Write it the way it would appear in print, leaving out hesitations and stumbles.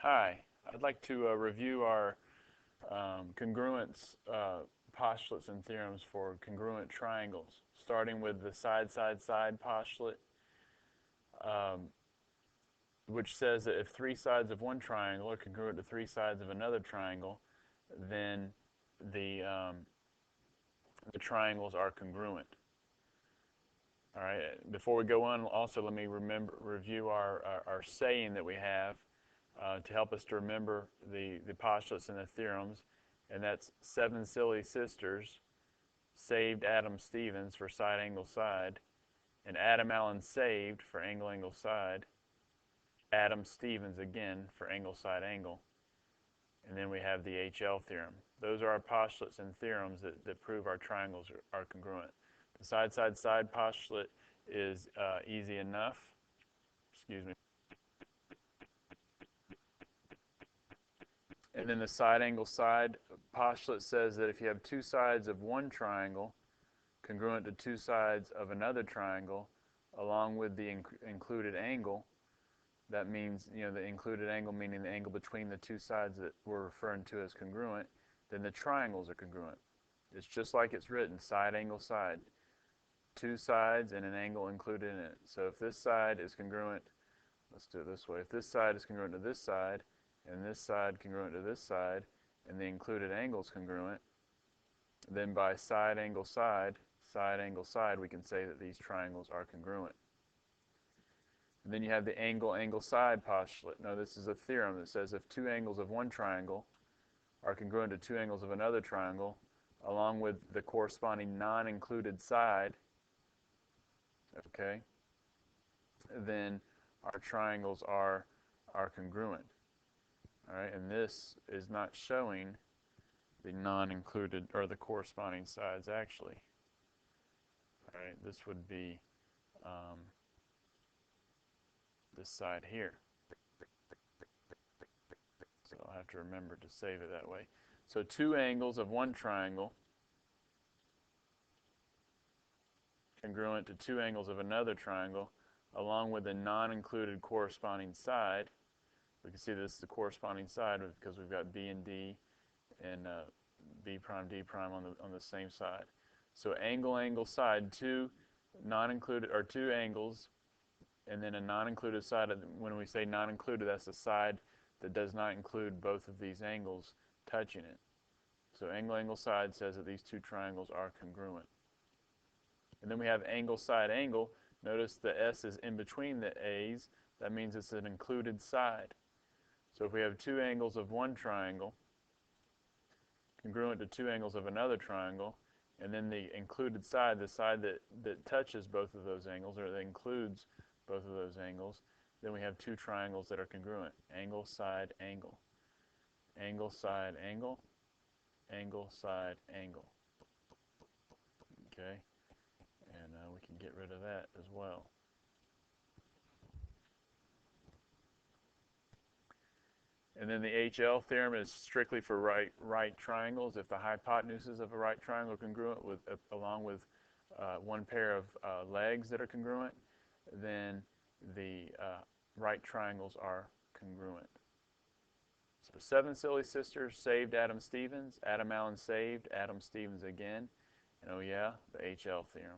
Hi, I'd like to review our congruence postulates and theorems for congruent triangles, starting with the side-side-side postulate, um, which says that if three sides of one triangle are congruent to three sides of another triangle, then the triangles are congruent. All right. Before we go on, also let me review our saying that we have to help us to remember the postulates and the theorems, and that's seven silly sisters saved Adam Stevens for side angle side, and Adam Allen saved for angle angle side, Adam Stevens again for angle side angle, and then we have the HL theorem. Those are our postulates and theorems that prove our triangles are congruent. The side-side-side postulate is easy enough. Excuse me. And then the side angle side postulate says that if you have two sides of one triangle congruent to two sides of another triangle along with the included angle, that means, the included angle meaning the angle between the two sides that we're referring to as congruent, then the triangles are congruent. It's just like it's written, side angle side. Two sides and an angle included in it. So if this side is congruent, let's do it this way. If this side is congruent to this side, and this side congruent to this side, and the included angle is congruent, then by side angle side, we can say that these triangles are congruent. And then you have the angle side postulate. Now this is a theorem that says if two angles of one triangle are congruent to two angles of another triangle, along with the corresponding non-included side, okay, then our triangles are congruent. All right, and this is not showing the non-included or the corresponding sides actually. All right, this would be this side here. So I'll have to remember to save it that way. So two angles of one triangle congruent to two angles of another triangle along with a non-included corresponding side. We can see this is the corresponding side because we've got B and D and B prime D prime on the same side. So angle side, two non-included or two angles, and then a non-included side. When we say non-included, that's the side that does not include both of these angles touching it. So angle side says that these two triangles are congruent. And then we have angle side angle. Notice the S is in between the A's. That means it's an included side. So if we have two angles of one triangle congruent to two angles of another triangle, and then the included side, the side that touches both of those angles, or that includes both of those angles, then we have two triangles that are congruent. Angle side angle. Angle side angle. Angle side angle. Okay? And we can get rid of that as well. And then the HL theorem is strictly for right triangles. If the hypotenuses of a right triangle are congruent with along with one pair of legs that are congruent, then the right triangles are congruent. So seven silly sisters saved Adam Stevens. Adam Allen saved Adam Stevens again. And oh yeah, the HL theorem.